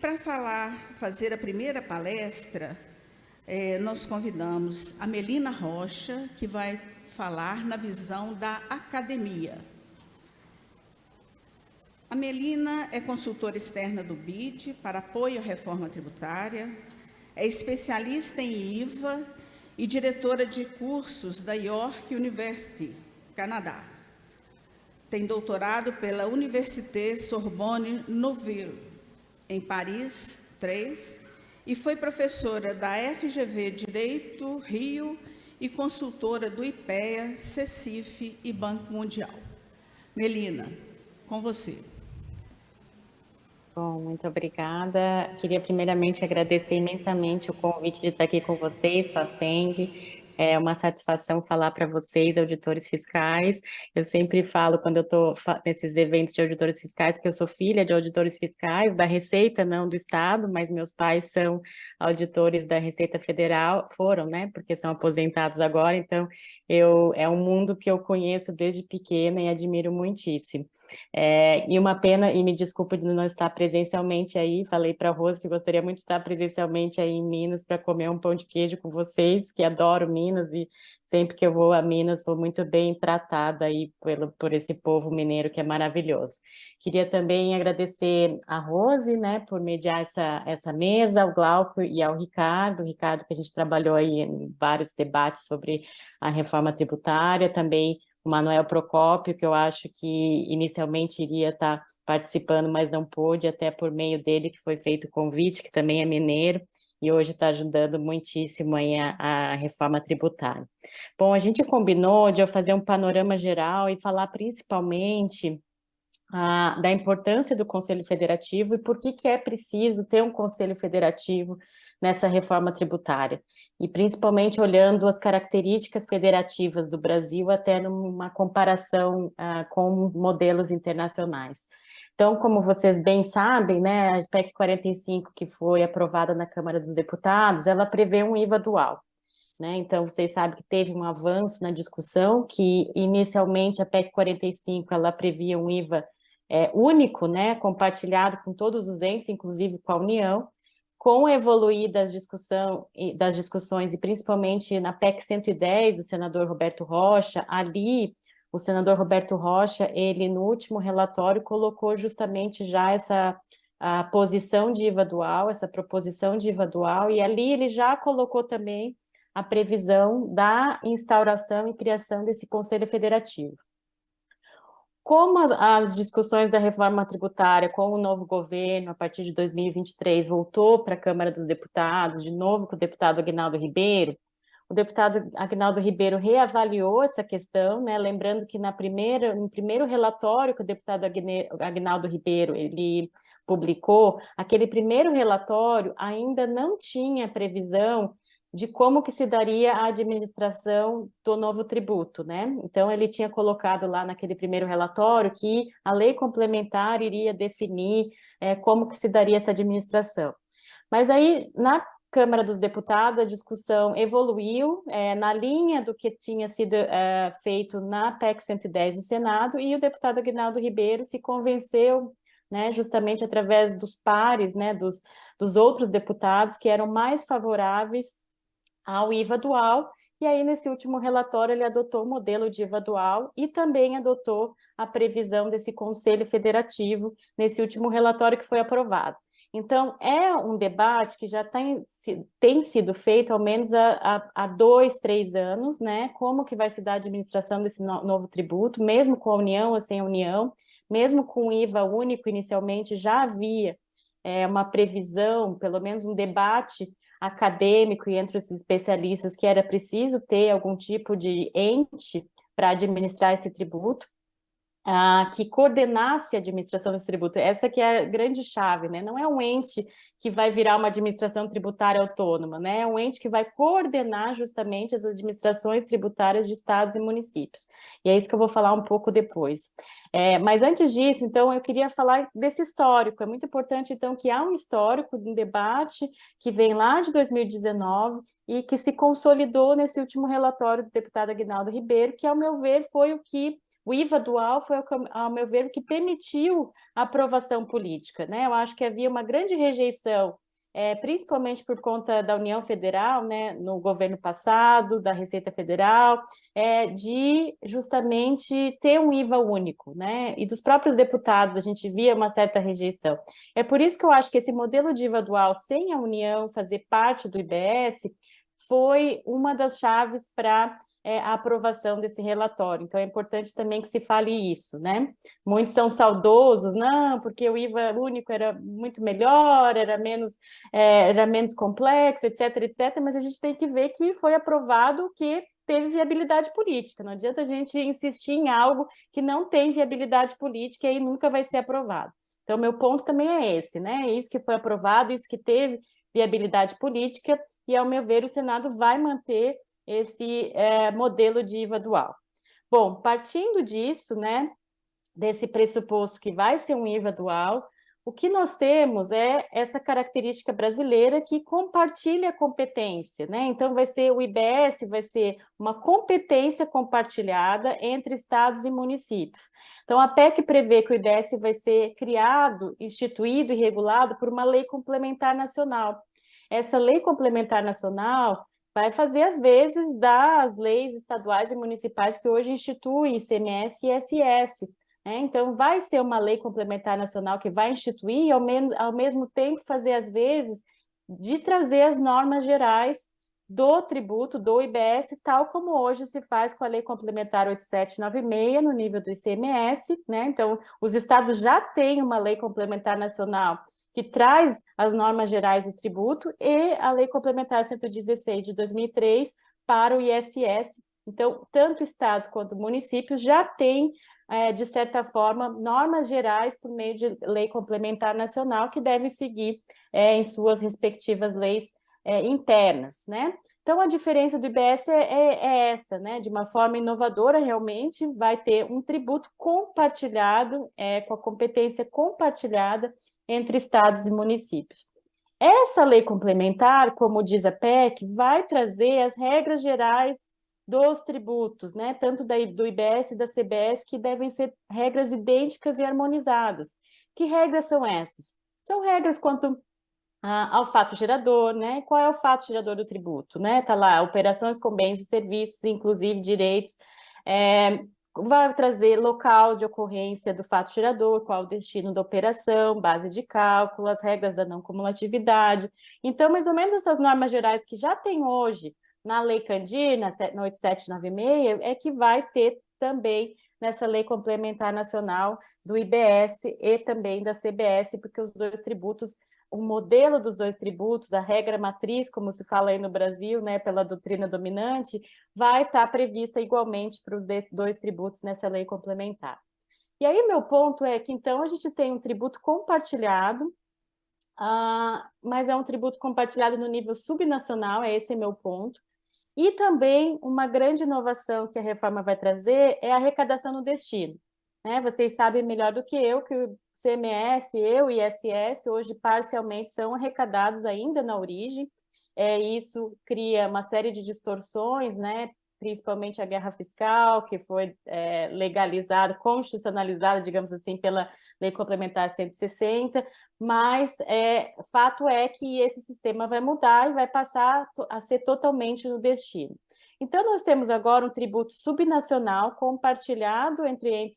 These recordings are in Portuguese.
para fazer a primeira palestra, nós convidamos a Melina Rocha, que vai falar na visão da academia. A Melina é consultora externa do BID para apoio à reforma tributária, é especialista em IVA e diretora de cursos da York University, Canadá. Tem doutorado pela Université Sorbonne Nouvelle, em Paris 3, e foi professora da FGV Direito Rio e consultora do IPEA, CECIF e Banco Mundial. Melina, com você. Bom, muito obrigada. Queria primeiramente agradecer imensamente o convite de estar aqui com vocês, com a FENG. É uma satisfação falar para vocês, auditores fiscais. Eu sempre falo, quando eu estou nesses eventos de auditores fiscais, que eu sou filha de auditores fiscais, da Receita, não do Estado, mas meus pais são auditores da Receita Federal, foram, né, porque são aposentados agora, então é um mundo que eu conheço desde pequena e admiro muitíssimo. E uma pena, e me desculpa de não estar presencialmente aí, falei para a Rose que gostaria muito de estar presencialmente aí em Minas para comer um pão de queijo com vocês, que adoro Minas e sempre que eu vou a Minas sou muito bem tratada aí por esse povo mineiro que é maravilhoso. Queria também agradecer a Rose, né, por mediar essa mesa, ao Glauco e ao Ricardo, que a gente trabalhou aí em vários debates sobre a reforma tributária, também o Manuel Procópio, que eu acho que inicialmente iria estar participando, mas não pôde, até por meio dele que foi feito o convite, que também é mineiro, e hoje está ajudando muitíssimo aí a reforma tributária. Bom, a gente combinou de eu fazer um panorama geral e falar principalmente da importância do Conselho Federativo e por que é preciso ter um Conselho Federativo nessa reforma tributária, e principalmente olhando as características federativas do Brasil até numa comparação com modelos internacionais. Então, como vocês bem sabem, né, a PEC 45, que foi aprovada na Câmara dos Deputados, ela prevê um IVA dual. Né? Então, vocês sabem que teve um avanço na discussão, que inicialmente a PEC 45 ela previa um IVA único, né, compartilhado com todos os entes, inclusive com a União, com a evoluir das discussões, e principalmente na PEC 110, o senador Roberto Rocha, ali, o senador Roberto Rocha, ele no último relatório colocou justamente já a posição de IVA dual, essa proposição de IVA dual, e ali ele já colocou também a previsão da instauração e criação desse Conselho Federativo. Como as discussões da reforma tributária com o novo governo, a partir de 2023, voltou para a Câmara dos Deputados, de novo com o deputado Aguinaldo Ribeiro, o deputado Aguinaldo Ribeiro reavaliou essa questão, né? Lembrando que no primeiro relatório que o deputado Aguinaldo Ribeiro ele publicou, aquele primeiro relatório ainda não tinha previsão de como que se daria a administração do novo tributo, né? Então, ele tinha colocado lá naquele primeiro relatório que a lei complementar iria definir como que se daria essa administração. Mas aí, na Câmara dos Deputados, a discussão evoluiu na linha do que tinha sido feito na PEC 110 do Senado, e o deputado Aguinaldo Ribeiro se convenceu, né, justamente através dos pares, né, dos outros deputados que eram mais favoráveis ao IVA dual, e aí nesse último relatório ele adotou o modelo de IVA dual e também adotou a previsão desse Conselho Federativo nesse último relatório que foi aprovado. Então, é um debate que já tem sido feito, ao menos há 2, 3 anos, né? Como que vai se dar a administração desse novo tributo, mesmo com a União ou sem a União, mesmo com o IVA único inicialmente, já havia uma previsão, pelo menos um debate acadêmico e entre os especialistas que era preciso ter algum tipo de ente para administrar esse tributo, que coordenasse a administração desse tributo. Essa que é a grande chave, né? Não é um ente que vai virar uma administração tributária autônoma, né? É um ente que vai coordenar justamente as administrações tributárias de estados e municípios. E é isso que eu vou falar um pouco depois. Mas antes disso, então, eu queria falar desse histórico. É muito importante, então, que há um histórico de um debate que vem lá de 2019 e que se consolidou nesse último relatório do deputado Aguinaldo Ribeiro, que, ao meu ver, foi o que o IVA dual foi, ao meu ver, o que permitiu a aprovação política, né? Eu acho que havia uma grande rejeição, principalmente por conta da União Federal, né, no governo passado, da Receita Federal, de justamente ter um IVA único, né? E dos próprios deputados a gente via uma certa rejeição. É por isso que eu acho que esse modelo de IVA dual, sem a União fazer parte do IBS, foi uma das chaves para a aprovação desse relatório. Então, é importante também que se fale isso, né? Muitos são saudosos, não, porque o IVA único era muito melhor, era menos complexo, etc, etc, mas a gente tem que ver que foi aprovado que teve viabilidade política. Não adianta a gente insistir em algo que não tem viabilidade política e aí nunca vai ser aprovado. Então, meu ponto também é esse, né? Isso que foi aprovado, isso que teve viabilidade política, e, ao meu ver, o Senado vai manter esse modelo de IVA dual. Bom, partindo disso, né, desse pressuposto que vai ser um IVA dual, o que nós temos é essa característica brasileira que compartilha a competência, né? Então, vai ser o IBS, vai ser uma competência compartilhada entre estados e municípios. Então, a PEC prevê que o IBS vai ser criado, instituído e regulado por uma lei complementar nacional. Essa lei complementar nacional vai fazer as vezes das leis estaduais e municipais que hoje instituem ICMS e ISS. Então, vai ser uma lei complementar nacional que vai instituir e, ao mesmo tempo, fazer as vezes de trazer as normas gerais do tributo, do IBS, tal como hoje se faz com a Lei Complementar 8796, no nível do ICMS, né? Então, os estados já têm uma lei complementar nacional que traz as normas gerais do tributo e a Lei Complementar 116 de 2003 para o ISS. Então, tanto estados quanto municípios já têm, de certa forma, normas gerais por meio de lei complementar nacional que devem seguir em suas respectivas leis internas, né? Então, a diferença do IBS é essa, né? De uma forma inovadora, realmente, vai ter um tributo compartilhado, com a competência compartilhada entre estados e municípios. Essa lei complementar, como diz a PEC, vai trazer as regras gerais dos tributos, né? Tanto do IBS e da CBS, que devem ser regras idênticas e harmonizadas. Que regras são essas? São regras quanto ao fato gerador, né? Qual é o fato gerador do tributo, né? Tá lá, operações com bens e serviços, inclusive direitos, vai trazer local de ocorrência do fato gerador, qual o destino da operação, base de cálculo, as regras da não cumulatividade. Então, mais ou menos essas normas gerais que já tem hoje na Lei Candir, na 8796, é que vai ter também nessa Lei Complementar Nacional do IBS e também da CBS, porque os dois tributos, o modelo dos dois tributos, a regra matriz, como se fala aí no Brasil, né, pela doutrina dominante, vai estar prevista igualmente para os dois tributos nessa lei complementar. E aí, meu ponto é que, então, a gente tem um tributo compartilhado, mas é um tributo compartilhado no nível subnacional, esse é meu ponto. E também uma grande inovação que a reforma vai trazer é a arrecadação no destino. Né? Vocês sabem melhor do que o CMS e o ISS hoje parcialmente são arrecadados ainda na origem. Isso cria uma série de distorções, né? Principalmente a guerra fiscal, que foi legalizada, constitucionalizada, digamos assim, pela Lei Complementar 160, mas fato é que esse sistema vai mudar e vai passar a ser totalmente no destino. Então, nós temos agora um tributo subnacional compartilhado entre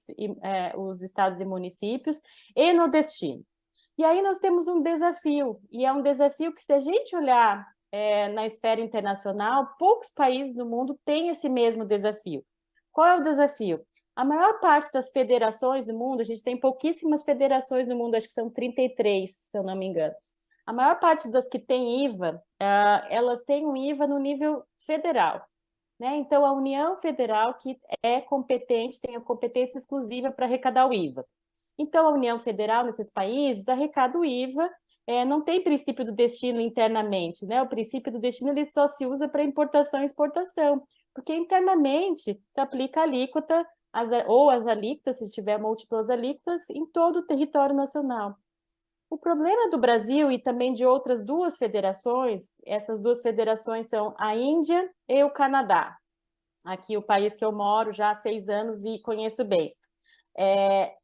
os estados e municípios e no destino. E aí nós temos um desafio, e é um desafio que, se a gente olhar na esfera internacional, poucos países do mundo têm esse mesmo desafio. Qual é o desafio? A maior parte das federações do mundo, a gente tem pouquíssimas federações no mundo, acho que são 33, se eu não me engano. A maior parte das que têm IVA, elas têm um IVA no nível federal. Né? Então, a União Federal, que é competente, tem a competência exclusiva para arrecadar o IVA. Então, a União Federal, nesses países, arrecada o IVA, não tem princípio do destino internamente, né? O princípio do destino ele só se usa para importação e exportação, porque internamente se aplica a alíquota, ou as alíquotas, se tiver múltiplas alíquotas, em todo o território nacional. O problema do Brasil e também de outras duas federações, essas duas federações são a Índia e o Canadá. aqui o país que eu moro já há 6 anos e conheço bem.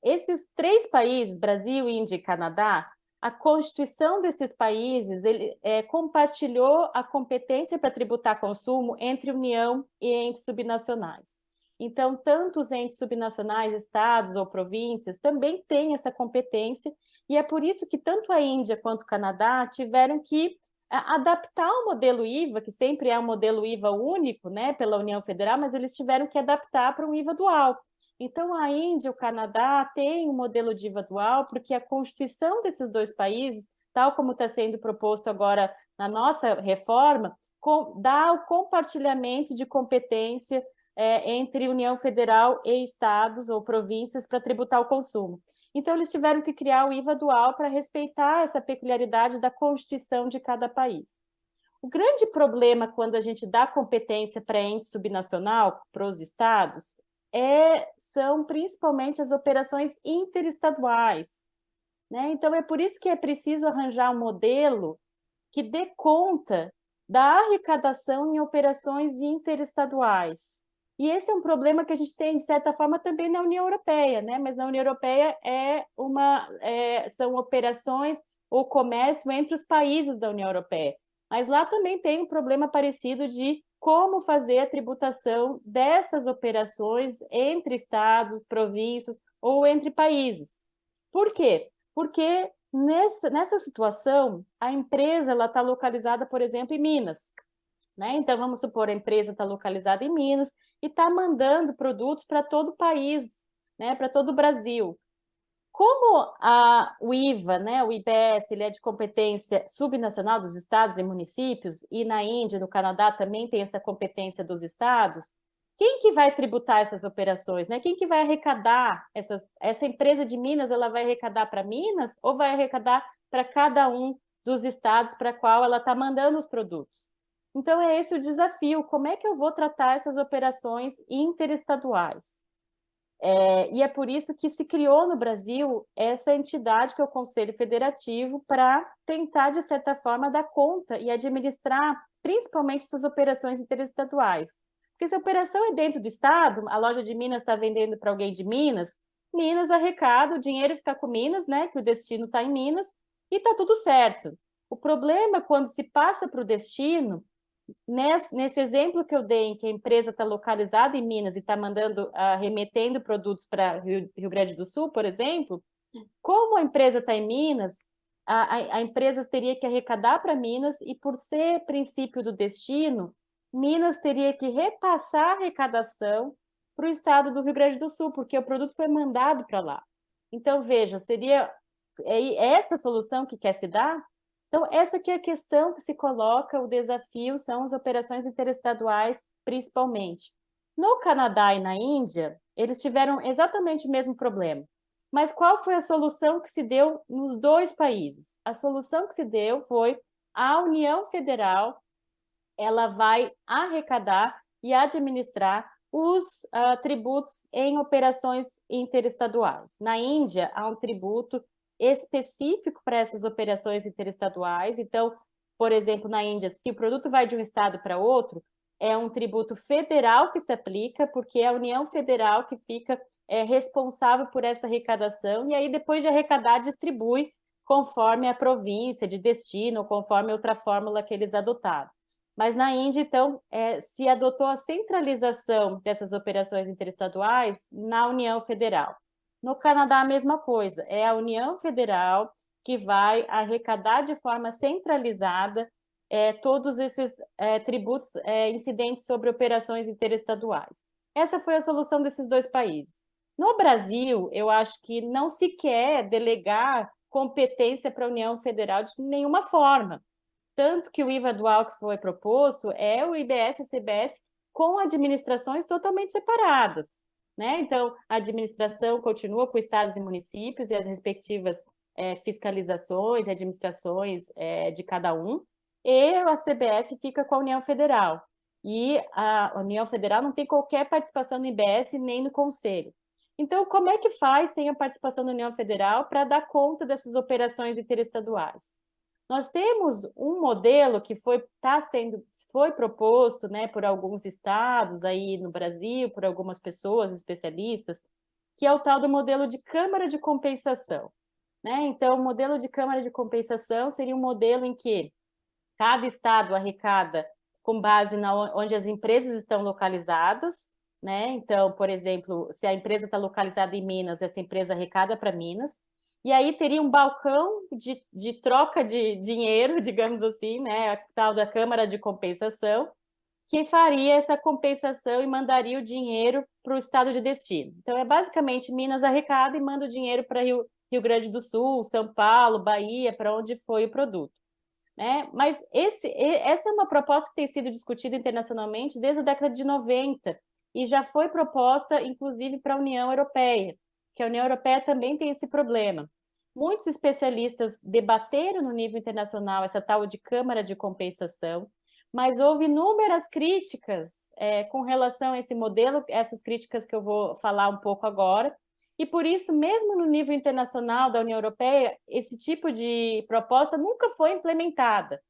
Esses 3 países, Brasil, Índia e Canadá, a Constituição desses países compartilhou a competência para tributar consumo entre União e entes subnacionais. Então, tanto os entes subnacionais, estados ou províncias, também têm essa competência, e é por isso que tanto a Índia quanto o Canadá tiveram que adaptar o modelo IVA, que sempre é um modelo IVA único, né, pela União Federal, mas eles tiveram que adaptar para um IVA dual. Então, a Índia e o Canadá têm um modelo de IVA dual, porque a Constituição desses 2 países, tal como está sendo proposto agora na nossa reforma, dá o compartilhamento de competência entre União Federal e estados ou províncias para tributar o consumo. Então, eles tiveram que criar o IVA dual para respeitar essa peculiaridade da Constituição de cada país. O grande problema quando a gente dá competência para ente subnacional, para os estados, são principalmente as operações interestaduais, né? Então, é por isso que é preciso arranjar um modelo que dê conta da arrecadação em operações interestaduais. E esse é um problema que a gente tem, de certa forma, também na União Europeia, né? Mas na União Europeia são operações ou comércio entre os países da União Europeia. Mas lá também tem um problema parecido de como fazer a tributação dessas operações entre estados, províncias ou entre países. Por quê? Porque nessa situação, a empresa está localizada, por exemplo, em Minas, né? Então, vamos supor, a empresa está localizada em Minas e está mandando produtos para todo o país, né? Para todo o Brasil. Como o IVA, né, o IBS, ele é de competência subnacional dos estados e municípios, e na Índia, no Canadá, também tem essa competência dos estados, quem que vai tributar essas operações, né? Quem que vai arrecadar essa empresa de Minas, ela vai arrecadar para Minas ou vai arrecadar para cada um dos estados para qual ela está mandando os produtos? Então, é esse o desafio, como é que eu vou tratar essas operações interestaduais? E é por isso que se criou no Brasil essa entidade que é o Conselho Federativo para tentar, de certa forma, dar conta e administrar principalmente essas operações interestaduais. Porque se a operação é dentro do Estado, a loja de Minas está vendendo para alguém de Minas, Minas arrecada, o dinheiro fica com Minas, né, que o destino está em Minas, e está tudo certo. O problema é quando se passa para o destino. Nesse exemplo que eu dei, em que a empresa está localizada em Minas e está remetendo produtos para Rio Grande do Sul, por exemplo, como a empresa está em Minas, a empresa teria que arrecadar para Minas e, por ser princípio do destino, Minas teria que repassar a arrecadação para o estado do Rio Grande do Sul, porque o produto foi mandado para lá. Então, veja, seria essa solução que quer se dar? Então, essa que é a questão que se coloca, o desafio são as operações interestaduais, principalmente. No Canadá e na Índia, eles tiveram exatamente o mesmo problema. Mas qual foi a solução que se deu nos 2 países? A solução que se deu foi a União Federal, ela vai arrecadar e administrar os tributos em operações interestaduais. Na Índia, há um tributo específico para essas operações interestaduais. Então, por exemplo, na Índia, se o produto vai de um estado para outro, é um tributo federal que se aplica, porque é a União Federal que fica responsável por essa arrecadação, e aí, depois de arrecadar, distribui conforme a província de destino, conforme outra fórmula que eles adotaram. Mas na Índia, então, se adotou a centralização dessas operações interestaduais na União Federal. No Canadá, a mesma coisa, é a União Federal que vai arrecadar de forma centralizada todos esses tributos incidentes sobre operações interestaduais. Essa foi a solução desses 2 países. No Brasil, eu acho que não se quer delegar competência para a União Federal de nenhuma forma. Tanto que o IVA dual que foi proposto é o IBS e CBS com administrações totalmente separadas, né? Então, a administração continua com estados e municípios e as respectivas fiscalizações e administrações de cada um, e a CBS fica com a União Federal. E a União Federal não tem qualquer participação no IBS nem no Conselho. Então, como é que faz sem a participação da União Federal para dar conta dessas operações interestaduais? Nós temos um modelo que foi proposto, né, por alguns estados aí no Brasil, por algumas pessoas especialistas, que é o tal do modelo de câmara de compensação, né? Então, o modelo de câmara de compensação seria um modelo em que cada estado arrecada com base onde as empresas estão localizadas, né? Então, por exemplo, se a empresa está localizada em Minas, essa empresa arrecada para Minas, e aí teria um balcão de troca de dinheiro, digamos assim, né? A tal da Câmara de Compensação, que faria essa compensação e mandaria o dinheiro para o estado de destino. Então, é basicamente Minas arrecada e manda o dinheiro para Rio Grande do Sul, São Paulo, Bahia, para onde foi o produto, né? Mas essa é uma proposta que tem sido discutida internacionalmente desde a década de 90 e já foi proposta, inclusive, para a União Europeia, que a União Europeia também tem esse problema. Muitos especialistas debateram no nível internacional essa tal de Câmara de Compensação, mas houve inúmeras críticas com relação a esse modelo, essas críticas que eu vou falar um pouco agora, e por isso, mesmo no nível internacional da União Europeia, esse tipo de proposta nunca foi implementada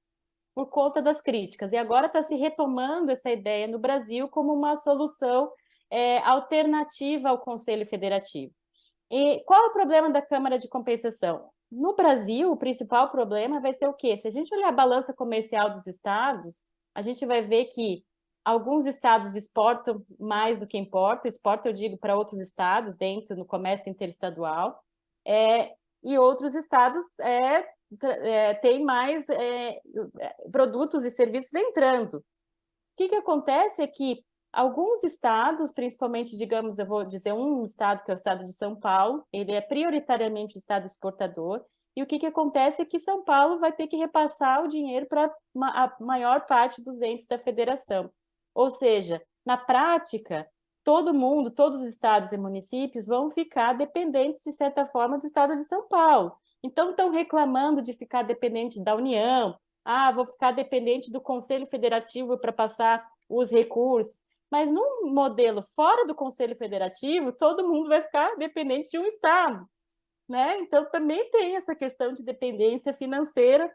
por conta das críticas. E agora está se retomando essa ideia no Brasil como uma solução alternativa ao Conselho Federativo. E qual é o problema da Câmara de Compensação? No Brasil, o principal problema vai ser o quê? Se a gente olhar a balança comercial dos estados, a gente vai ver que alguns estados exportam mais do que importam, exportam, eu digo, para outros estados, dentro no comércio interestadual, e outros estados têm mais produtos e serviços entrando. O que acontece é que alguns estados, principalmente, digamos, eu vou dizer um estado, que é o estado de São Paulo, ele é prioritariamente o estado exportador, e o que acontece é que São Paulo vai ter que repassar o dinheiro para a maior parte dos entes da federação. Ou seja, na prática, todo mundo, todos os estados e municípios vão ficar dependentes, de certa forma, do estado de São Paulo. Então, estão reclamando de ficar dependente da União, vou ficar dependente do Conselho Federativo para passar os recursos. Mas num modelo fora do Conselho Federativo, todo mundo vai ficar dependente de um estado, né? Então, também tem essa questão de dependência financeira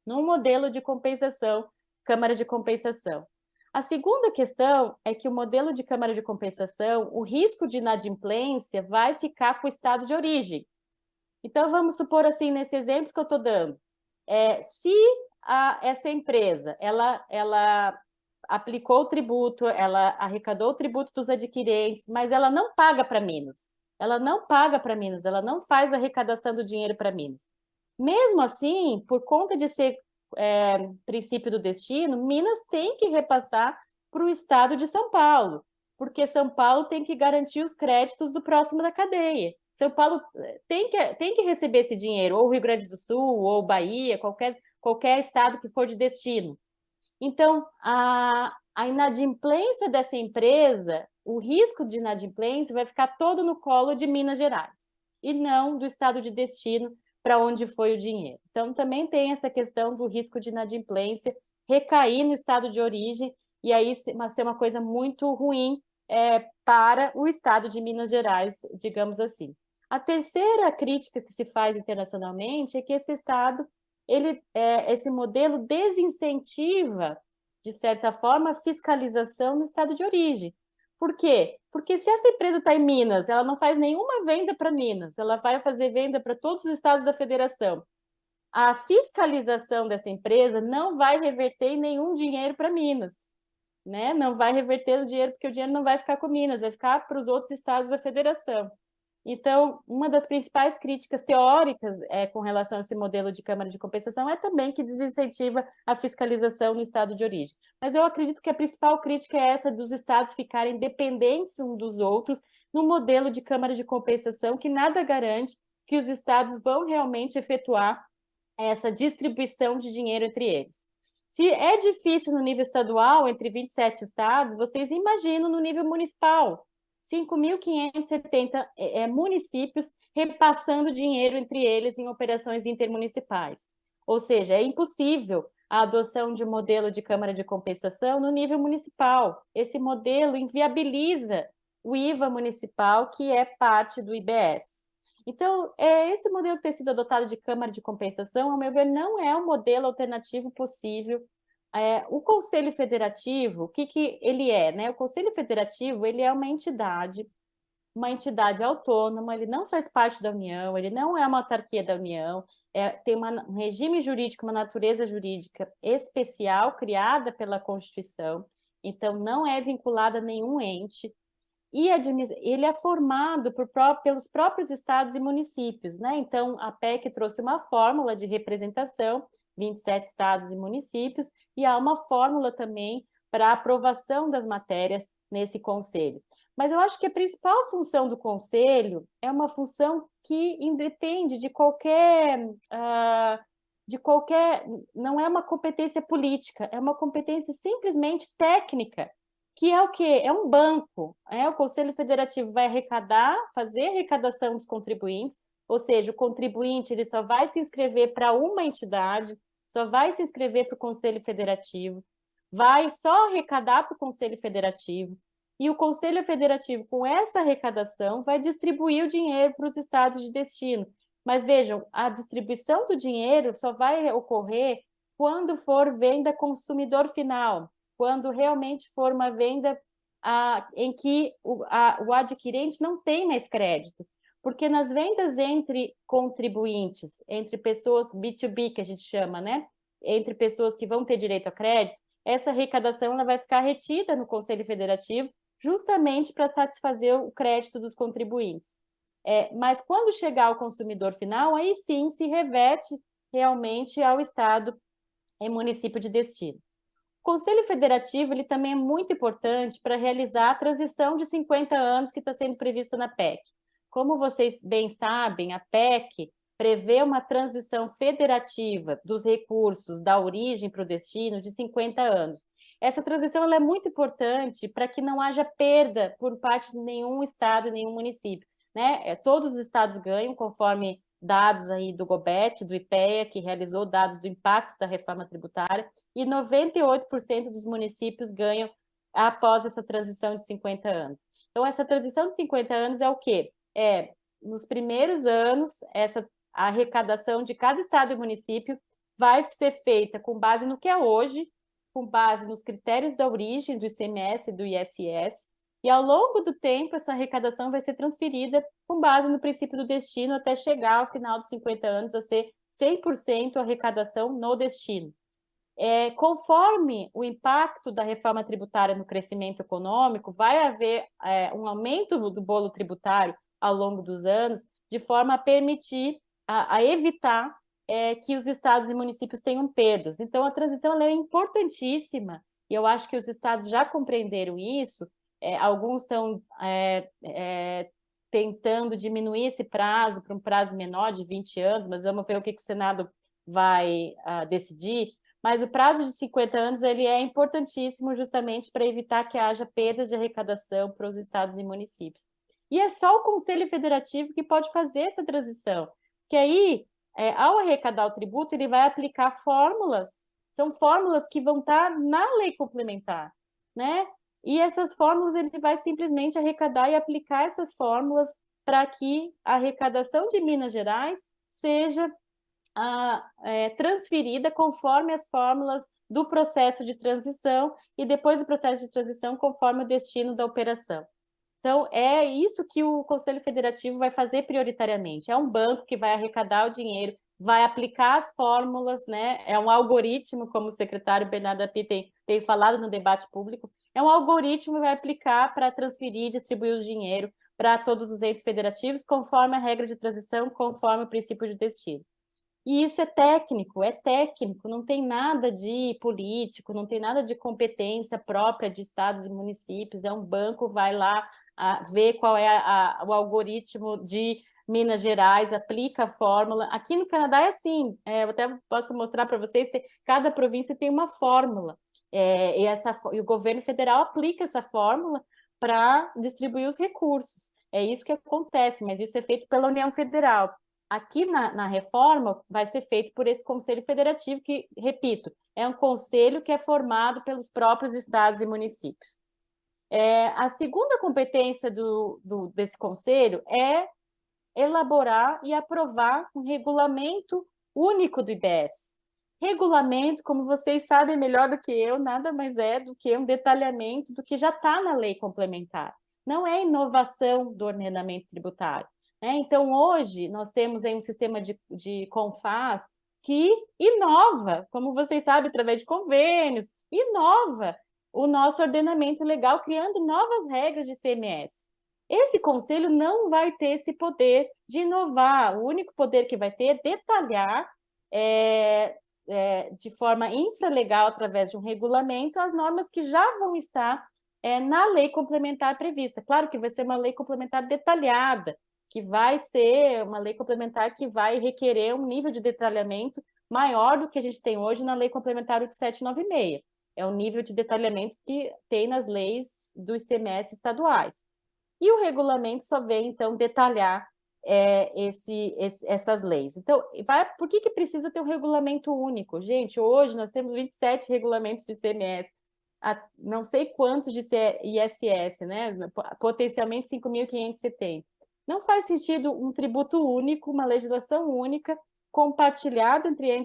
num modelo de compensação, Câmara de Compensação. A segunda questão é que o modelo de Câmara de Compensação, o risco de inadimplência vai ficar com o estado de origem. Então, vamos supor assim, nesse exemplo que eu estou dando, se essa empresa, ela aplicou o tributo, ela arrecadou o tributo dos adquirentes, mas ela não paga para Minas. Ela não paga para Minas, ela não faz arrecadação do dinheiro para Minas. Mesmo assim, por conta de ser princípio do destino, Minas tem que repassar para o estado de São Paulo, porque São Paulo tem que garantir os créditos do próximo da cadeia. São Paulo tem que receber esse dinheiro, ou Rio Grande do Sul, ou Bahia, qualquer estado que for de destino. Então, a inadimplência dessa empresa, o risco de inadimplência vai ficar todo no colo de Minas Gerais, e não do estado de destino para onde foi o dinheiro. Então, também tem essa questão do risco de inadimplência recair no estado de origem, e aí ser uma coisa muito ruim para o estado de Minas Gerais, digamos assim. A terceira crítica que se faz internacionalmente é que esse estado, esse modelo desincentiva, de certa forma, a fiscalização no estado de origem. Por quê? Porque se essa empresa está em Minas, ela não faz nenhuma venda para Minas, ela vai fazer venda para todos os estados da federação. A fiscalização dessa empresa não vai reverter em nenhum dinheiro para Minas, né? Não vai reverter o dinheiro, porque o dinheiro não vai ficar com Minas, vai ficar para os outros estados da federação. Então, uma das principais críticas teóricas com relação a esse modelo de Câmara de Compensação é também que desincentiva a fiscalização no estado de origem. Mas eu acredito que a principal crítica é essa dos estados ficarem dependentes uns dos outros no modelo de Câmara de Compensação, que nada garante que os estados vão realmente efetuar essa distribuição de dinheiro entre eles. Se é difícil no nível estadual, entre 27 estados, vocês imaginam no nível municipal. 5.570 municípios repassando dinheiro entre eles em operações intermunicipais. Ou seja, é impossível a adoção de um modelo de Câmara de Compensação no nível municipal. Esse modelo inviabiliza o IVA municipal, que é parte do IBS. Então, esse modelo que tem sido adotado de Câmara de Compensação, ao meu ver, não é um modelo alternativo possível. O Conselho Federativo, o que ele é, né? O Conselho Federativo, ele é uma entidade autônoma, ele não faz parte da União, ele não é uma autarquia da União, tem um regime jurídico, uma natureza jurídica especial criada pela Constituição, então não é vinculado a nenhum ente, e ele é formado pelos próprios estados e municípios, né? Então, a PEC trouxe uma fórmula de representação, 27 estados e municípios, e há uma fórmula também para a aprovação das matérias nesse conselho. Mas eu acho que a principal função do conselho é uma função que independe de qualquer, não é uma competência política, é uma competência simplesmente técnica, que é o quê? É um banco. O Conselho Federativo vai fazer arrecadação dos contribuintes, ou seja, o contribuinte ele só vai se inscrever para uma entidade, só vai se inscrever para o Conselho Federativo, vai só arrecadar para o Conselho Federativo, e o Conselho Federativo, com essa arrecadação, vai distribuir o dinheiro para os estados de destino. Mas vejam, a distribuição do dinheiro só vai ocorrer quando for venda consumidor final, quando realmente for uma venda em que o adquirente não tem mais crédito. Porque nas vendas entre contribuintes, entre pessoas B2B, que a gente chama, né? Entre pessoas que vão ter direito a crédito, essa arrecadação ela vai ficar retida no Conselho Federativo, justamente para satisfazer o crédito dos contribuintes. Mas quando chegar ao consumidor final, aí sim se reverte realmente ao Estado e município de destino. O Conselho Federativo ele também é muito importante para realizar a transição de 50 anos que está sendo prevista na PEC. Como vocês bem sabem, a PEC prevê uma transição federativa dos recursos da origem para o destino de 50 anos. Essa transição ela é muito importante para que não haja perda por parte de nenhum estado e nenhum município, né? Todos os estados ganham, conforme dados aí do GOBET, do IPEA, que realizou dados do impacto da reforma tributária, e 98% dos municípios ganham após essa transição de 50 anos. Então, essa transição de 50 anos é o quê? Nos primeiros anos, a arrecadação de cada estado e município vai ser feita com base no que é hoje, com base nos critérios da origem do ICMS e do ISS, e ao longo do tempo essa arrecadação vai ser transferida com base no princípio do destino até chegar ao final dos 50 anos a ser 100% arrecadação no destino. Conforme o impacto da reforma tributária no crescimento econômico, vai haver um aumento do bolo tributário ao longo dos anos, de forma a permitir, a evitar que os estados e municípios tenham perdas. Então, a transição ela é importantíssima, e eu acho que os estados já compreenderam isso. Alguns estão tentando diminuir esse prazo para um prazo menor de 20 anos, mas vamos ver o que o Senado vai decidir. Mas o prazo de 50 anos ele é importantíssimo justamente para evitar que haja perdas de arrecadação para os estados e municípios. E é só o Conselho Federativo que pode fazer essa transição, que aí, ao arrecadar o tributo, ele vai aplicar fórmulas, são fórmulas que vão estar na lei complementar, né? E essas fórmulas ele vai simplesmente arrecadar e aplicar essas fórmulas para que a arrecadação de Minas Gerais seja transferida conforme as fórmulas do processo de transição e depois do processo de transição conforme o destino da operação. Então, é isso que o Conselho Federativo vai fazer prioritariamente. É um banco que vai arrecadar o dinheiro, vai aplicar as fórmulas, né? É um algoritmo, como o secretário Bernardo Api tem falado no debate público, é um algoritmo que vai aplicar para transferir e distribuir o dinheiro para todos os entes federativos, conforme a regra de transição, conforme o princípio de destino. E isso é técnico, não tem nada de político, não tem nada de competência própria de estados e municípios, é um banco, vai lá ver qual é o algoritmo de Minas Gerais, aplica a fórmula. Aqui no Canadá é assim, eu até posso mostrar para vocês, cada província tem uma fórmula, e o governo federal aplica essa fórmula para distribuir os recursos. É isso que acontece, mas isso é feito pela União Federal. Aqui na reforma vai ser feito por esse Conselho Federativo, que, repito, é um conselho que é formado pelos próprios estados e municípios. A segunda competência desse conselho é elaborar e aprovar um regulamento único do IBS. Regulamento, como vocês sabem melhor do que eu, nada mais é do que um detalhamento do que já está na lei complementar. Não é inovação do ordenamento tributário, né? Então, hoje, nós temos aí um sistema de CONFAS que inova, como vocês sabem, através de convênios, inova o nosso ordenamento legal, criando novas regras de ICMS. Esse conselho não vai ter esse poder de inovar. O único poder que vai ter é detalhar de forma infralegal, através de um regulamento, as normas que já vão estar na lei complementar prevista. Claro que vai ser uma lei complementar detalhada, que vai ser uma lei complementar que vai requerer um nível de detalhamento maior do que a gente tem hoje na Lei Complementar 8796. É o nível de detalhamento que tem nas leis do ICMS estaduais. E o regulamento só vem, então, detalhar essas leis. Então, por que precisa ter um regulamento único? Gente, hoje nós temos 27 regulamentos de ICMS, não sei quantos de ISS, né? Potencialmente 5.570. Não faz sentido um tributo único, uma legislação única, compartilhada entre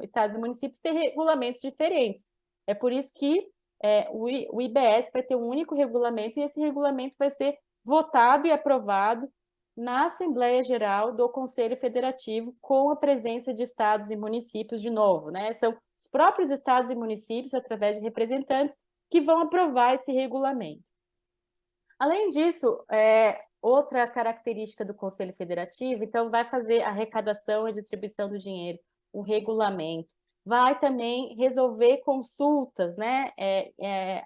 estados e municípios, ter regulamentos diferentes. É por isso que o IBS vai ter um único regulamento e esse regulamento vai ser votado e aprovado na Assembleia Geral do Conselho Federativo, com a presença de estados e municípios de novo, né? São os próprios estados e municípios, através de representantes, que vão aprovar esse regulamento. Além disso, outra característica do Conselho Federativo, então, vai fazer a arrecadação e distribuição do dinheiro, o regulamento, vai também resolver consultas, né?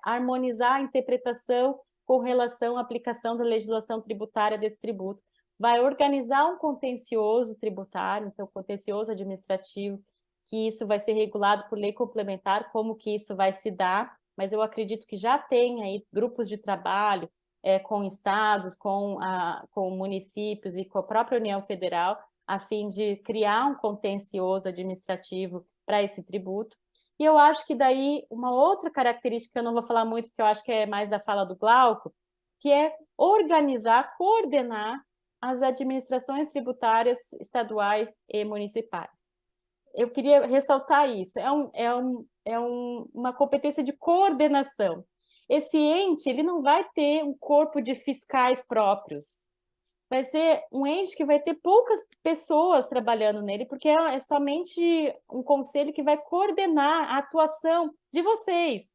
Harmonizar a interpretação com relação à aplicação da legislação tributária desse tributo, vai organizar um contencioso tributário, então, contencioso administrativo, que isso vai ser regulado por lei complementar, como que isso vai se dar, mas eu acredito que já tem aí grupos de trabalho com estados, com municípios e com a própria União Federal, a fim de criar um contencioso administrativo para esse tributo. E eu acho que daí uma outra característica, que eu não vou falar muito, porque eu acho que é mais da fala do Glauco, que é organizar, coordenar as administrações tributárias estaduais e municipais. Eu queria ressaltar isso, uma competência de coordenação. Esse ente ele não vai ter um corpo de fiscais próprios, vai ser um ente que vai ter poucas pessoas trabalhando nele, porque é somente um conselho que vai coordenar a atuação de vocês,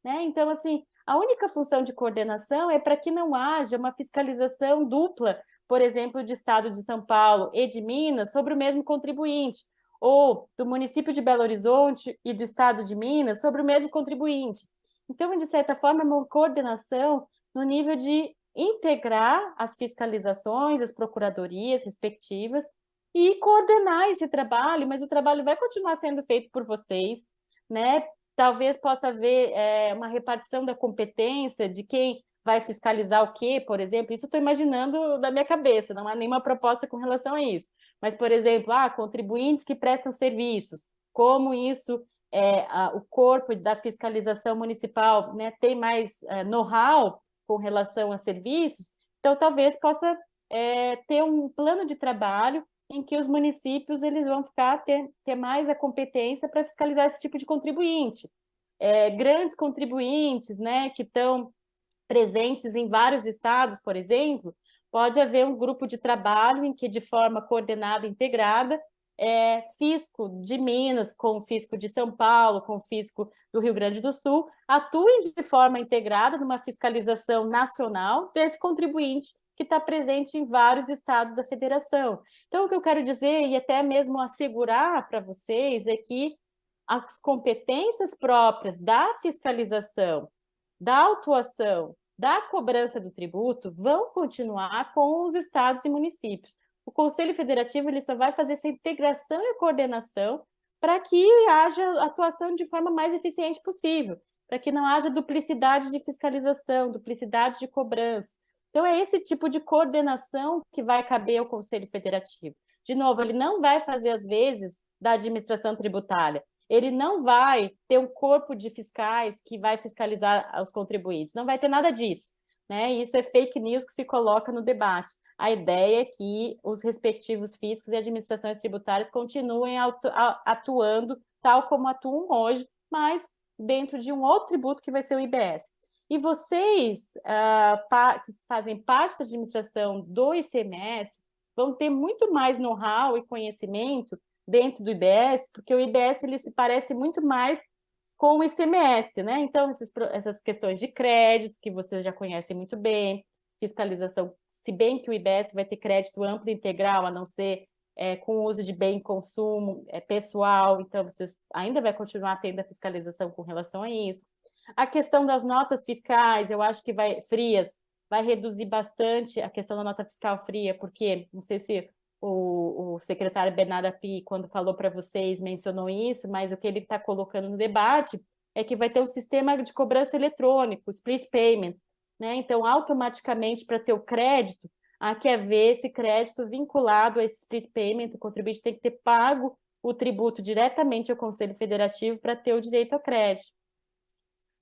né? Então, assim, a única função de coordenação é para que não haja uma fiscalização dupla, por exemplo, do Estado de São Paulo e de Minas sobre o mesmo contribuinte, ou do município de Belo Horizonte e do Estado de Minas sobre o mesmo contribuinte. Então, de certa forma, é uma coordenação no nível de integrar as fiscalizações, as procuradorias respectivas e coordenar esse trabalho, mas o trabalho vai continuar sendo feito por vocês, né? Talvez possa haver uma repartição da competência de quem vai fiscalizar o quê, por exemplo. Isso estou imaginando da minha cabeça, não há nenhuma proposta com relação a isso. Mas, por exemplo, contribuintes que prestam serviços, como isso o corpo da fiscalização municipal, né, tem mais know-how com relação a serviços, então talvez possa ter um plano de trabalho em que os municípios eles vão ter mais a competência para fiscalizar esse tipo de contribuinte. Grandes contribuintes, né, que estão presentes em vários estados, por exemplo, pode haver um grupo de trabalho em que, de forma coordenada e integrada, fisco de Minas com o fisco de São Paulo, com o fisco do Rio Grande do Sul, atuem de forma integrada numa fiscalização nacional desse contribuinte que está presente em vários estados da federação. Então, o que eu quero dizer, e até mesmo assegurar para vocês, é que as competências próprias da fiscalização, da autuação, da cobrança do tributo vão continuar com os estados e municípios. O Conselho Federativo ele só vai fazer essa integração e coordenação para que haja atuação de forma mais eficiente possível, para que não haja duplicidade de fiscalização, duplicidade de cobrança. Então, é esse tipo de coordenação que vai caber ao Conselho Federativo. De novo, ele não vai fazer as vezes da administração tributária, ele não vai ter um corpo de fiscais que vai fiscalizar os contribuintes, não vai ter nada disso, né? Isso é fake news que se coloca no debate. a ideia é que os respectivos fiscos e administrações tributárias continuem atuando tal como atuam hoje, mas dentro de um outro tributo que vai ser o IBS. E vocês, que fazem parte da administração do ICMS, vão ter muito mais know-how e conhecimento dentro do IBS, porque o IBS ele se parece muito mais com o ICMS, né? Então, essas questões de crédito, que vocês já conhecem muito bem, fiscalização, se bem que o IBS vai ter crédito amplo e integral, a não ser com o uso de bem consumo pessoal, então vocês ainda vai continuar tendo a fiscalização com relação a isso. A questão das notas fiscais, eu acho que vai reduzir bastante a questão da nota fiscal fria, porque não sei se o secretário Bernardo Api, quando falou para vocês, mencionou isso, mas o que ele está colocando no debate é que vai ter um sistema de cobrança eletrônico, split payment, né? Então, automaticamente, para ter o crédito, há que haver esse crédito vinculado a esse split payment, o contribuinte tem que ter pago o tributo diretamente ao Conselho Federativo para ter o direito ao crédito.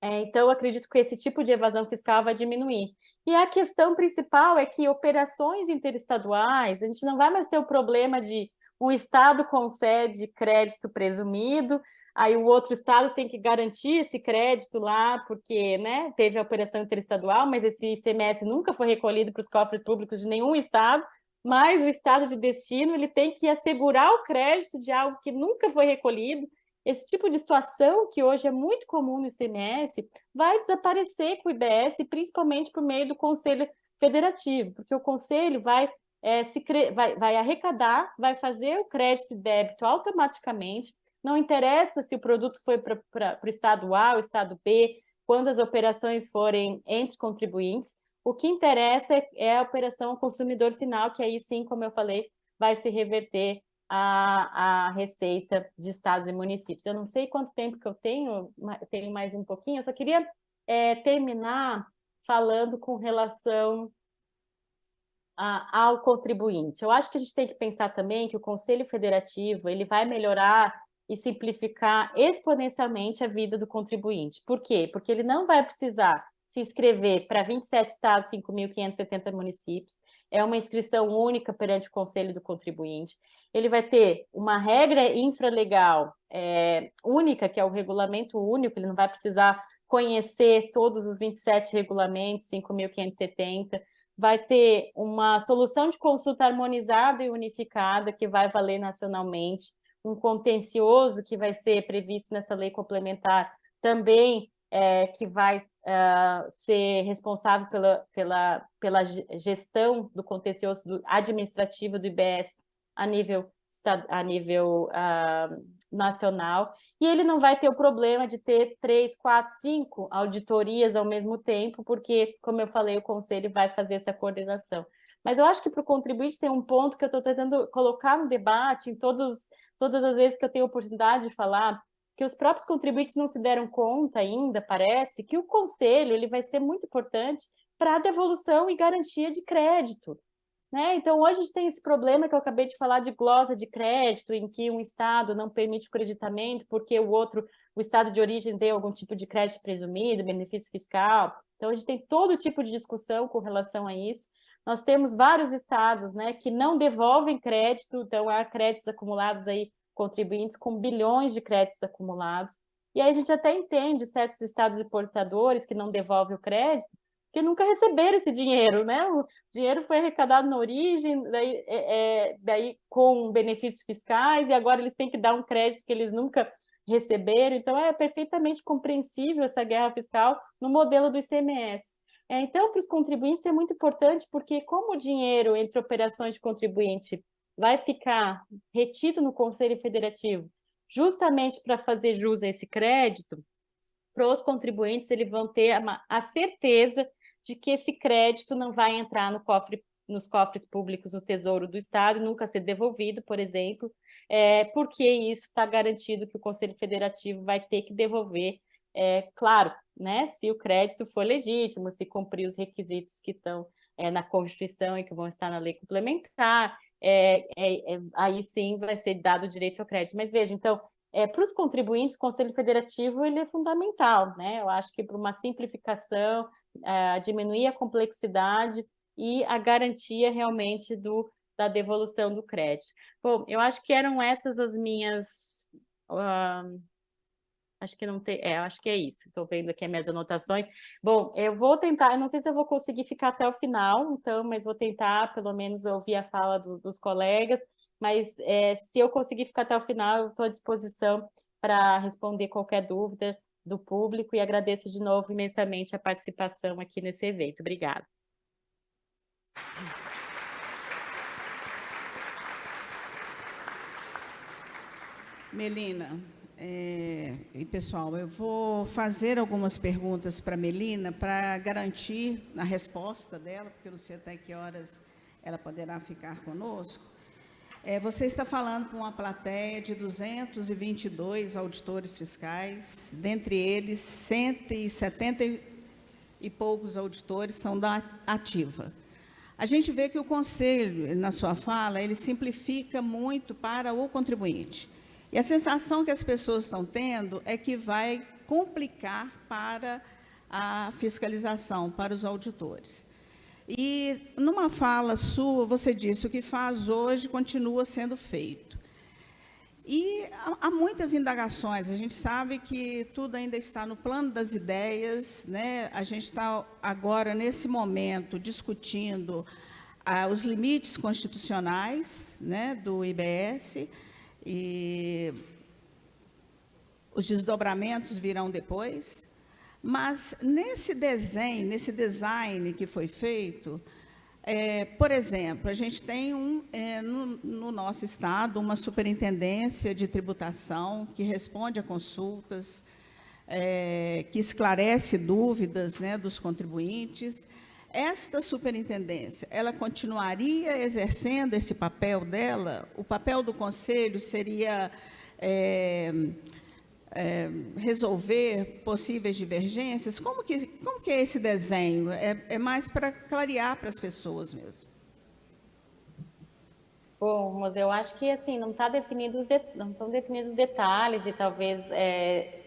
Então, acredito que esse tipo de evasão fiscal vai diminuir. E a questão principal é que operações interestaduais, a gente não vai mais ter o problema de um estado concede crédito presumido, aí o outro estado tem que garantir esse crédito lá, porque, né, teve a operação interestadual, mas esse ICMS nunca foi recolhido para os cofres públicos de nenhum estado, mas o estado de destino ele tem que assegurar o crédito de algo que nunca foi recolhido. Esse tipo de situação, que hoje é muito comum no ICMS, vai desaparecer com o IBS, principalmente por meio do Conselho Federativo, porque o Conselho vai arrecadar, vai fazer o crédito e débito automaticamente, não interessa se o produto foi para o estado A ou estado B, quando as operações forem entre contribuintes, o que interessa é a operação ao consumidor final, que aí sim, como eu falei, vai se reverter a receita de estados e municípios. Eu não sei quanto tempo que eu tenho mais um pouquinho, eu só queria terminar falando com relação ao contribuinte. Eu acho que a gente tem que pensar também que o Conselho Federativo ele vai melhorar e simplificar exponencialmente a vida do contribuinte. Por quê? Porque ele não vai precisar se inscrever para 27 estados, 5.570 municípios, é uma inscrição única perante o Conselho do Contribuinte. Ele vai ter uma regra infralegal única, que é o regulamento único, ele não vai precisar conhecer todos os 27 regulamentos, 5.570, vai ter uma solução de consulta harmonizada e unificada que vai valer nacionalmente, um contencioso que vai ser previsto nessa lei complementar também, que vai ser responsável pela gestão do contencioso administrativo do IBS a nível nacional, e ele não vai ter o problema de ter 3, 4, 5 auditorias ao mesmo tempo, porque, como eu falei, o Conselho vai fazer essa coordenação. Mas eu acho que para o contribuinte tem um ponto que eu estou tentando colocar no debate, em todas as vezes que eu tenho oportunidade de falar, que os próprios contribuintes não se deram conta ainda, parece, que o Conselho ele vai ser muito importante para a devolução e garantia de crédito. Né? Então, hoje a gente tem esse problema que eu acabei de falar de glosa de crédito, em que um estado não permite o creditamento porque o estado de origem deu algum tipo de crédito presumido, benefício fiscal. Então, a gente tem todo tipo de discussão com relação a isso. Nós temos vários estados, né, que não devolvem crédito, então há créditos acumulados aí, contribuintes com bilhões de créditos acumulados. E aí a gente até entende certos estados exportadores que não devolvem o crédito, que nunca receberam esse dinheiro, né? O dinheiro foi arrecadado na origem, daí com benefícios fiscais, e agora eles têm que dar um crédito que eles nunca receberam. Então, é perfeitamente compreensível essa guerra fiscal no modelo do ICMS. Então, para os contribuintes é muito importante, porque como o dinheiro entre operações de contribuinte vai ficar retido no Conselho Federativo, justamente para fazer jus a esse crédito, para os contribuintes eles vão ter a certeza de que esse crédito não vai entrar nos cofres públicos no Tesouro do Estado, nunca ser devolvido, por exemplo, porque isso está garantido que o Conselho Federativo vai ter que devolver, claro, né, se o crédito for legítimo, se cumprir os requisitos que estão na Constituição e que vão estar na lei complementar, aí sim vai ser dado o direito ao crédito. Mas veja, então, para os contribuintes, o Conselho Federativo ele é fundamental, né? Eu acho que para uma simplificação, diminuir a complexidade, e a garantia realmente da devolução do crédito. Bom, eu acho que eram essas as minhas... acho que não tem... acho que é isso. Estou vendo aqui as minhas anotações. Bom, eu vou tentar... Eu não sei se eu vou conseguir ficar até o final, então, mas vou tentar, pelo menos, ouvir a fala dos colegas. Mas se eu conseguir ficar até o final, eu estou à disposição para responder qualquer dúvida do público e agradeço de novo imensamente a participação aqui nesse evento. Obrigada. Melina, e pessoal, eu vou fazer algumas perguntas para a Melina para garantir a resposta dela, porque eu não sei até que horas ela poderá ficar conosco. Você está falando com uma plateia de 222 auditores fiscais, dentre eles 170 e poucos auditores são da ativa. A gente vê que o Conselho, na sua fala, ele simplifica muito para o contribuinte. E a sensação que as pessoas estão tendo é que vai complicar para a fiscalização, para os auditores. E, numa fala sua, você disse, o que faz hoje continua sendo feito. E há muitas indagações, a gente sabe que tudo ainda está no plano das ideias, né? A gente está agora, nesse momento, discutindo os limites constitucionais, né, do IBS, e os desdobramentos virão depois. Mas, nesse design que foi feito, por exemplo, a gente tem no nosso estado uma superintendência de tributação que responde a consultas, que esclarece dúvidas, né, dos contribuintes. Esta superintendência, ela continuaria exercendo esse papel dela? O papel do Conselho seria resolver possíveis divergências? Como que é esse desenho? É mais para clarear para as pessoas mesmo. Bom, mas eu acho que assim não estão definidos os detalhes e talvez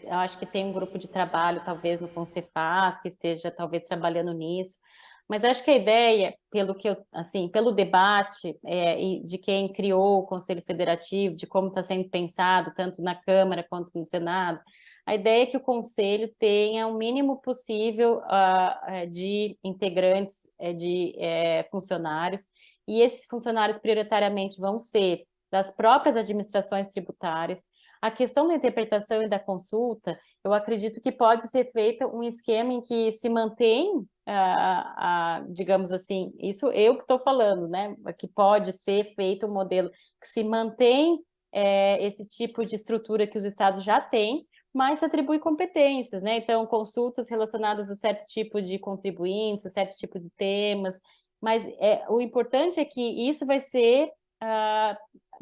eu acho que tem um grupo de trabalho talvez no Concefaz que esteja talvez trabalhando nisso. Mas acho que a ideia, pelo debate e de quem criou o Conselho Federativo, de como está sendo pensado, tanto na Câmara quanto no Senado, a ideia é que o Conselho tenha o mínimo possível de integrantes, de funcionários, e esses funcionários prioritariamente vão ser das próprias administrações tributárias. A questão da interpretação e da consulta, eu acredito que pode ser feita um esquema em que se mantém, digamos assim, isso eu que estou falando, né? Que pode ser feito um modelo que se mantém esse tipo de estrutura que os estados já têm, mas se atribui competências, né? Então, consultas relacionadas a certo tipo de contribuintes, a certo tipo de temas, mas o importante é que isso vai ser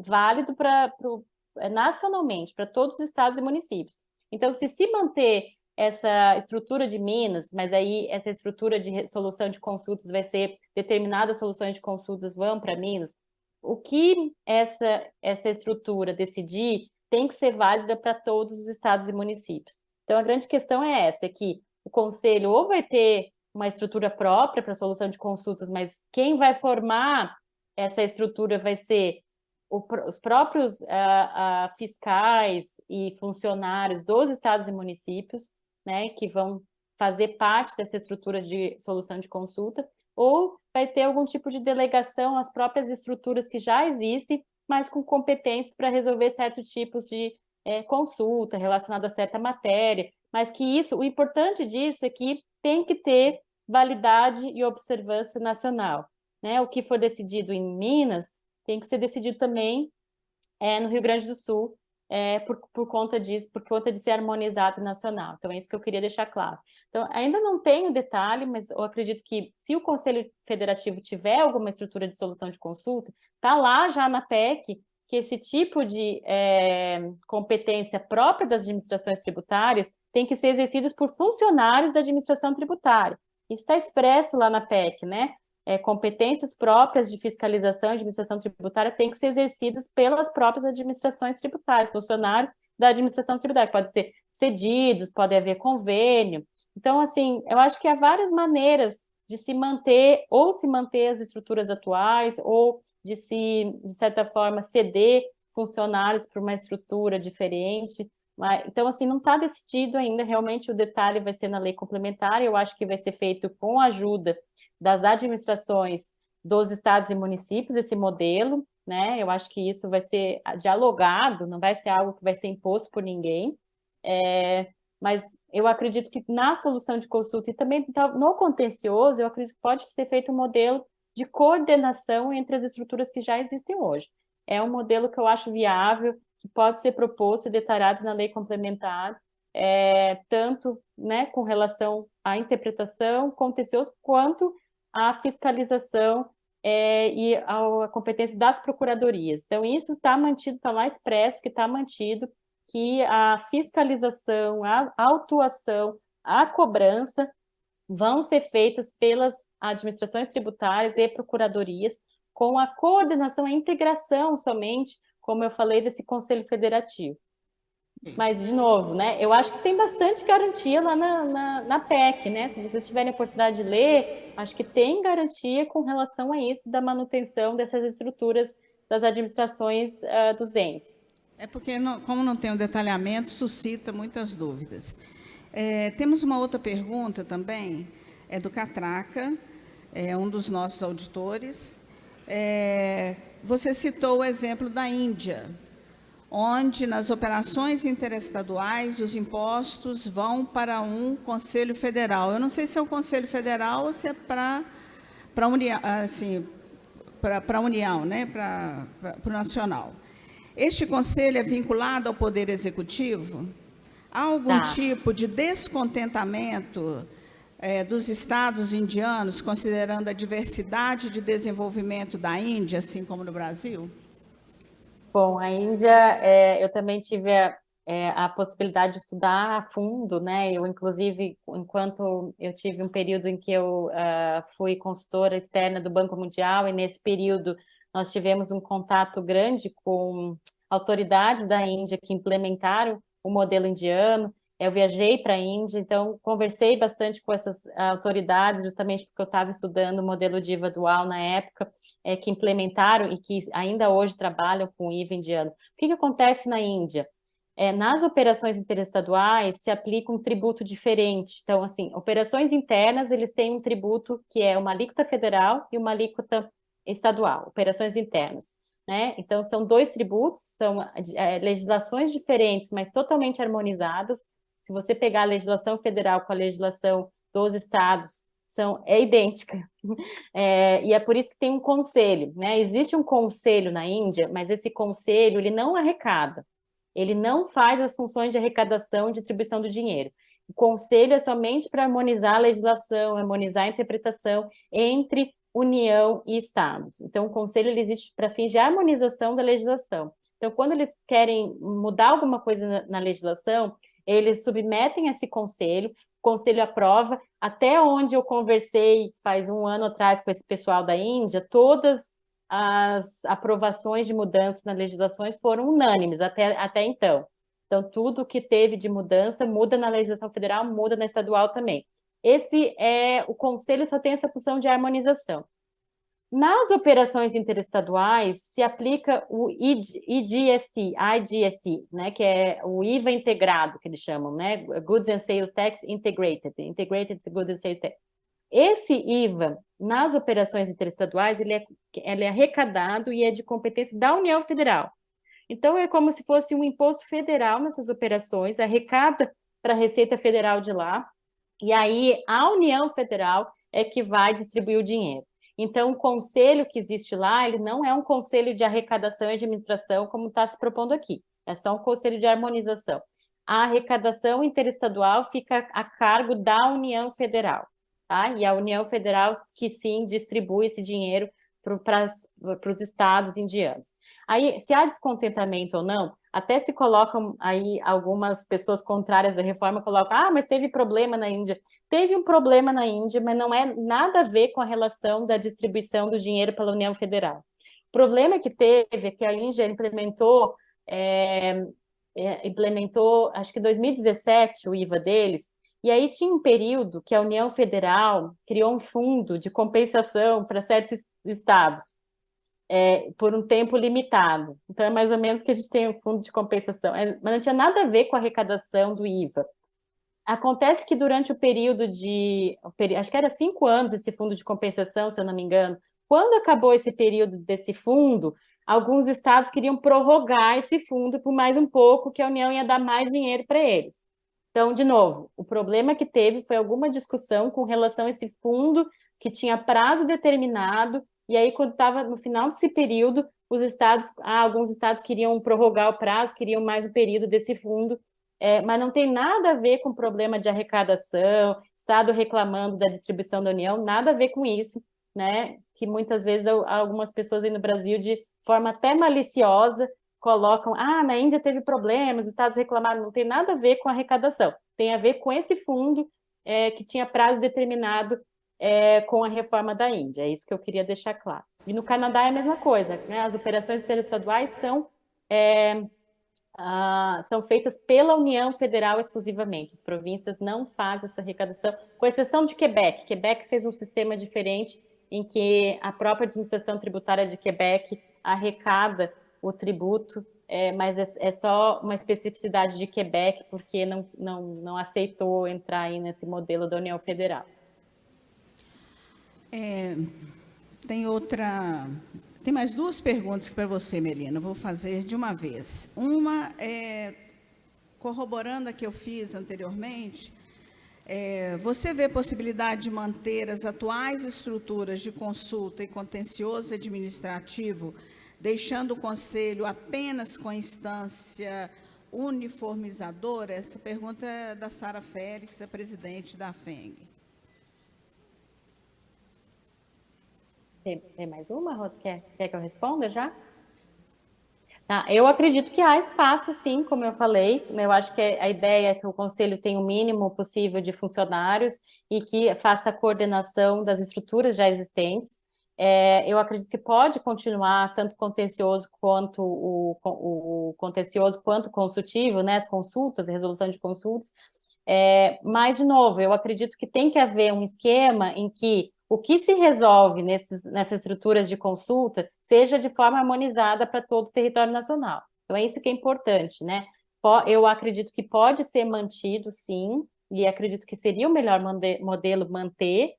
válido nacionalmente, para todos os estados e municípios. Então, se manter essa estrutura de Minas, mas aí essa estrutura de resolução de consultas vai ser determinadas soluções de consultas vão para Minas, o que essa estrutura decidir tem que ser válida para todos os estados e municípios. Então, a grande questão é essa, é que o Conselho ou vai ter uma estrutura própria para solução de consultas, mas quem vai formar essa estrutura vai ser os próprios fiscais e funcionários dos estados e municípios, né, que vão fazer parte dessa estrutura de solução de consulta, ou vai ter algum tipo de delegação às próprias estruturas que já existem, mas com competências para resolver certos tipos de consulta relacionada a certa matéria, mas que o importante disso é que tem que ter validade e observância nacional, né? O que for decidido em Minas tem que ser decidido também no Rio Grande do Sul, por conta de ser harmonizado nacional. Então, é isso que eu queria deixar claro. Então, ainda não tenho detalhe, mas eu acredito que se o Conselho Federativo tiver alguma estrutura de solução de consulta, está lá já na PEC que esse tipo de competência própria das administrações tributárias tem que ser exercido por funcionários da administração tributária. Isso está expresso lá na PEC, né? Competências próprias de fiscalização e administração tributária têm que ser exercidas pelas próprias administrações tributárias, funcionários da administração tributária, podem ser cedidos, pode haver convênio. Então, assim, eu acho que há várias maneiras de se manter, ou se manter as estruturas atuais, ou de certa forma, ceder funcionários para uma estrutura diferente. Então, assim, não está decidido ainda, realmente o detalhe vai ser na lei complementar, eu acho que vai ser feito com a ajuda das administrações dos estados e municípios, esse modelo, né? Eu acho que isso vai ser dialogado, não vai ser algo que vai ser imposto por ninguém, mas eu acredito que na solução de consulta e também no contencioso, eu acredito que pode ser feito um modelo de coordenação entre as estruturas que já existem hoje. É um modelo que eu acho viável, que pode ser proposto e detalhado na lei complementar, tanto, né, com relação à interpretação contencioso, quanto à fiscalização e a competência das procuradorias. Então, isso está mantido, está lá expresso que está mantido, que a fiscalização, a autuação, a cobrança vão ser feitas pelas administrações tributárias e procuradorias, com a coordenação, a integração somente, como eu falei, desse Conselho Federativo. Mas, de novo, né, eu acho que tem bastante garantia lá na PEC, né? Se vocês tiverem a oportunidade de ler, acho que tem garantia com relação a isso, da manutenção dessas estruturas das administrações dos entes. É porque, como não tem um detalhamento, suscita muitas dúvidas. Temos uma outra pergunta também, é do Catraca, um dos nossos auditores. Você citou o exemplo da Índia, onde nas operações interestaduais os impostos vão para um Conselho Federal. Eu não sei se é o Conselho Federal ou se é para a União, assim, para a União, né? para o Nacional. Este conselho é vinculado ao Poder Executivo? Há algum tipo de descontentamento dos estados indianos, considerando a diversidade de desenvolvimento da Índia, assim como no Brasil? Bom, a Índia, eu também tive a possibilidade de estudar a fundo, né? Eu, inclusive, enquanto eu tive um período em que eu fui consultora externa do Banco Mundial, e nesse período nós tivemos um contato grande com autoridades da Índia que implementaram o modelo indiano. Eu viajei para a Índia, então conversei bastante com essas autoridades, justamente porque eu estava estudando o modelo de IVA dual na época, que implementaram e que ainda hoje trabalham com o IVA indiano. O que acontece na Índia? Nas operações interestaduais se aplica um tributo diferente. Então, assim, operações internas, eles têm um tributo que é uma alíquota federal e uma alíquota estadual, operações internas, né? Então, são dois tributos, são legislações diferentes, mas totalmente harmonizadas. Se você pegar a legislação federal com a legislação dos estados, é idêntica. E é por isso que tem um conselho, né? Existe um conselho na Índia, mas esse conselho, ele não arrecada. Ele não faz as funções de arrecadação e distribuição do dinheiro. O conselho é somente para harmonizar a legislação, harmonizar a interpretação entre União e Estados. Então, o conselho ele existe para fins de harmonização da legislação. Então, quando eles querem mudar alguma coisa na legislação, eles submetem a esse conselho, o conselho aprova. Até onde eu conversei faz um ano atrás com esse pessoal da Índia, todas as aprovações de mudança nas legislações foram unânimes até então. Então, tudo que teve de mudança muda na legislação federal, muda na estadual também. O conselho só tem essa função de harmonização. Nas operações interestaduais, se aplica o IGST, né, que é o IVA integrado, que eles chamam, né, Goods and Sales Tax Integrated Goods and Sales Tax. Esse IVA, nas operações interestaduais, ele é arrecadado e é de competência da União Federal. Então, é como se fosse um imposto federal nessas operações, arrecada para a Receita Federal de lá, e aí a União Federal é que vai distribuir o dinheiro. Então, o conselho que existe lá, ele não é um conselho de arrecadação e administração, como está se propondo aqui. É só um conselho de harmonização. A arrecadação interestadual fica a cargo da União Federal, tá? E a União Federal que sim distribui esse dinheiro para os estados indianos. Aí, se há descontentamento ou não, até se colocam aí algumas pessoas contrárias à reforma, colocam, mas teve problema na Índia. Teve um problema na Índia, mas não é nada a ver com a relação da distribuição do dinheiro pela União Federal. O problema que teve é que a Índia implementou, acho que em 2017, o IVA deles, E aí tinha um período que a União Federal criou um fundo de compensação para certos estados, por um tempo limitado. Então, é mais ou menos que a gente tem um fundo de compensação. Mas não tinha nada a ver com a arrecadação do IVA. Acontece que durante o período acho que era 5 anos esse fundo de compensação, se eu não me engano, quando acabou esse período desse fundo, alguns estados queriam prorrogar esse fundo por mais um pouco, que a União ia dar mais dinheiro para eles. Então, de novo, o problema que teve foi alguma discussão com relação a esse fundo que tinha prazo determinado, e aí, quando estava no final desse período, alguns estados queriam prorrogar o prazo, queriam mais um período desse fundo, mas não tem nada a ver com problema de arrecadação, Estado reclamando da distribuição da União, nada a ver com isso, né? Que muitas vezes algumas pessoas aí no Brasil, de forma até maliciosa, colocam, na Índia teve problemas, os estados reclamaram, não tem nada a ver com arrecadação, tem a ver com esse fundo que tinha prazo determinado com a reforma da Índia, é isso que eu queria deixar claro. E no Canadá é a mesma coisa, né? As operações interestaduais são feitas pela União Federal exclusivamente. As províncias não fazem essa arrecadação, com exceção de Quebec. Quebec fez um sistema diferente em que a própria administração tributária de Quebec arrecada o tributo, mas é só uma especificidade de Quebec, porque não aceitou entrar aí nesse modelo da União Federal. Tem mais duas perguntas para você, Melina. Vou fazer de uma vez. Uma corroborando a que eu fiz anteriormente. Você vê possibilidade de manter as atuais estruturas de consulta e contencioso administrativo, deixando o Conselho apenas com instância uniformizadora? Essa pergunta é da Sara Félix, a presidente da FENG. Tem mais uma, Rosa? Quer que eu responda já? Eu acredito que há espaço, sim, como eu falei. Eu acho que a ideia é que o Conselho tenha o mínimo possível de funcionários e que faça a coordenação das estruturas já existentes. Eu acredito que pode continuar tanto contencioso quanto o contencioso quanto consultivo, né? As consultas, a resolução de consultas. Mas, de novo, eu acredito que tem que haver um esquema em que o que se resolve nessas estruturas de consulta seja de forma harmonizada para todo o território nacional. Então, é isso que é importante, né? Eu acredito que pode ser mantido, sim, e acredito que seria o melhor modelo manter,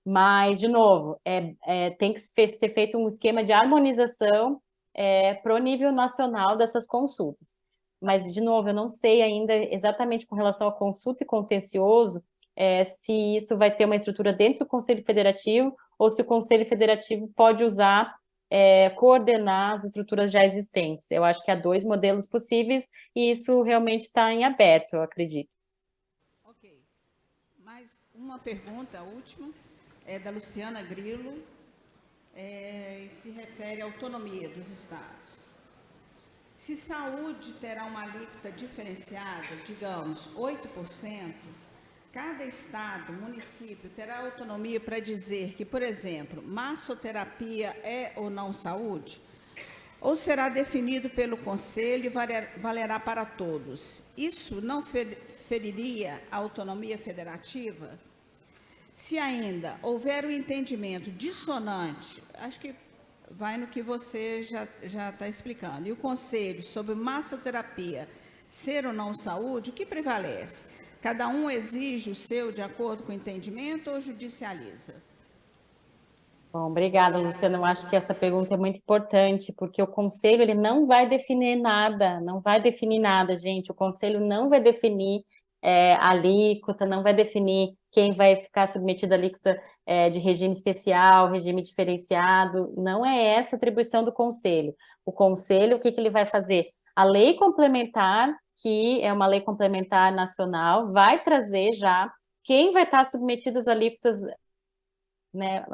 mas, de novo, tem que ser feito um esquema de harmonização para o nível nacional dessas consultas. Mas, de novo, eu não sei ainda exatamente com relação ao consulta e contencioso, se isso vai ter uma estrutura dentro do Conselho Federativo ou se o Conselho Federativo pode coordenar as estruturas já existentes. Eu acho que há 2 modelos possíveis e isso realmente está em aberto, eu acredito. Ok. Mais uma pergunta, a última, é da Luciana Grilo, e se refere à autonomia dos estados. Se saúde terá uma alíquota diferenciada, digamos, 8%, cada estado, município, terá autonomia para dizer que, por exemplo, massoterapia é ou não saúde? Ou será definido pelo Conselho e valerá para todos? Isso não feriria a autonomia federativa? Se ainda houver um entendimento dissonante, acho que vai no que você já está explicando, e o Conselho sobre massoterapia ser ou não saúde, o que prevalece? Cada um exige o seu de acordo com o entendimento ou judicializa? Bom, obrigada, Luciana. Eu acho que essa pergunta é muito importante, porque o Conselho ele não vai definir nada, não vai definir nada, gente. O Conselho não vai definir a alíquota, não vai definir quem vai ficar submetido à alíquota de regime especial, regime diferenciado. Não é essa a atribuição do Conselho. O Conselho, o que ele vai fazer? A lei complementar, que é uma lei complementar nacional, vai trazer já quem vai estar submetido às alíquotas, né,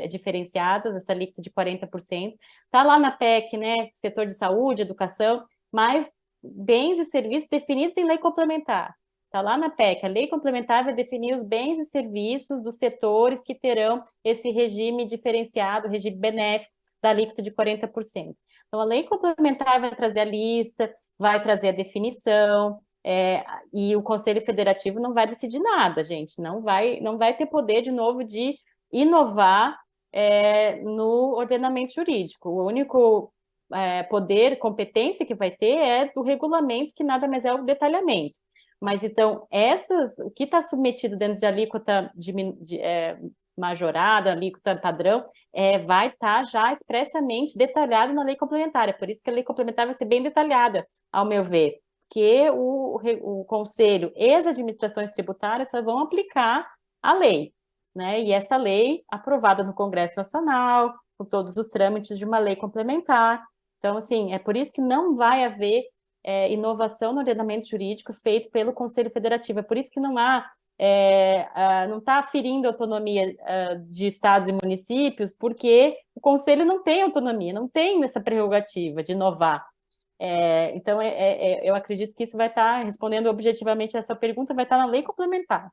diferenciadas, essa alíquota de 40%. Está lá na PEC, né, setor de saúde, educação, mas bens e serviços definidos em lei complementar. Está lá na PEC, a lei complementar vai definir os bens e serviços dos setores que terão esse regime diferenciado, regime benéfico da alíquota de 40%. Então, a lei complementar vai trazer a lista, vai trazer a definição, e o Conselho Federativo não vai decidir nada, gente, não vai ter poder de novo de inovar no ordenamento jurídico. O único poder, competência que vai ter é do regulamento, que nada mais é o detalhamento. Mas então, o que está submetido dentro de alíquota majorada, alíquota padrão, vai estar já expressamente detalhado na lei complementar. É por isso que a lei complementar vai ser bem detalhada, ao meu ver, que o Conselho e as administrações tributárias só vão aplicar a lei, né? E essa lei aprovada no Congresso Nacional, com todos os trâmites de uma lei complementar. Então, assim, é por isso que não vai haver inovação no ordenamento jurídico feito pelo Conselho Federativo. É por isso que não não está aferindo autonomia de estados e municípios, porque o Conselho não tem autonomia, não tem essa prerrogativa de inovar. Então, eu acredito que isso vai estar, respondendo objetivamente a sua pergunta, vai estar na lei complementar.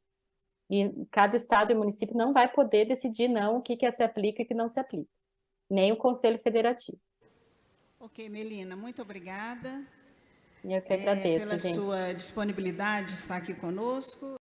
E cada estado e município não vai poder decidir, não, o que se aplica e o que não se aplica. Nem o Conselho Federativo. Ok, Melina, muito obrigada. Eu que agradeço, pela gente. sua disponibilidade de estar aqui conosco.